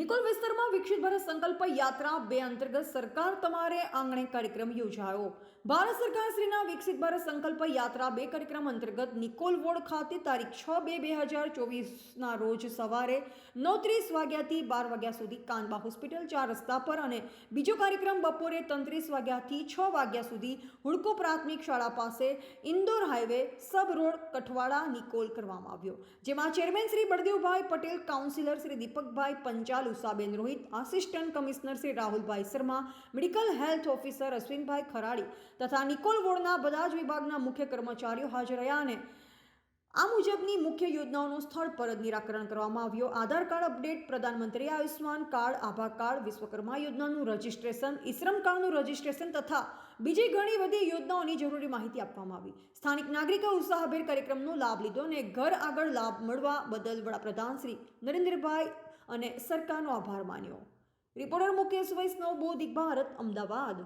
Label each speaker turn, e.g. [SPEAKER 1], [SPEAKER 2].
[SPEAKER 1] નિકોલ વિસ્તારમાં વિકસિત ભારત સંકલ્પ યાત્રા 2 અંતર્ગત સરકાર તમારે આંગણે કાર્યક્રમ યોજાયો. ભારત સરકાર શ્રીના વિકસિત ભારત સંકલ્પ યાત્રા 2 કાર્યક્રમ અંતર્ગત નિકોલ વોર્ડ ખાતે તારીખ 6/2/2024 ના રોજ સવારે 9:30 વાગ્યાથી 12 વાગ્યા સુધી કાનબા હોસ્પિટલ 4 રસ્તા પર અને બીજો કાર્યક્રમ બપોરે 33 વાગ્યાથી 6 વાગ્યા સુધી હુડકો પ્રાથમિક શાળા પાસે ઇન્દોર હાઈવે સબ રોડ કઠવાડા નિકોલ કરવામાં આવ્યો, જેમાં ચેરમેન શ્રી બળદેવભાઈ પટેલ, કાઉન્સિલર શ્રી દીપકભાઈ પંચાલ, ઉષાબેન રોહિત, આસિસ્ટન્ટ કમિશનર શ્રી રાહુલભાઈ શર્મા, મેડિકલ હેલ્થ ઓફિસર અશ્વિનભાઈ ખરાડી તથા નિકોલ વોર્ડના બધા જ વિભાગના મુખ્ય કર્મચારીઓ હાજર રહ્યા અને આ મુજબની મુખ્ય યોજનાઓનું સ્થળ પર જ નિરાકરણ કરવામાં આવ્યું. આધાર કાર્ડ અપડેટ, પ્રધાનમંત્રી આયુષ્માન કાર્ડ, આભા કાર્ડ, વિશ્વકર્મા યોજનાનું રજીસ્ટ્રેશન, ઈશ્રમ કાર્ડનું રજીસ્ટ્રેશન તથા બીજી ઘણી બધી યોજનાઓની જરૂરી માહિતી આપવામાં આવી. સ્થાનિક નાગરિકો ઉત્સાહભેર કાર્યક્રમનો લાભ લીધો અને ઘર આગળ લાભ મળવા બદલ વડાપ્રધાન શ્રી નરેન્દ્રભાઈ અને સરકારનો આભાર માન્યો. રિપોર્ટર મુકેશ વૈષ્ણવ, બોધિક ભારત, અમદાવાદ.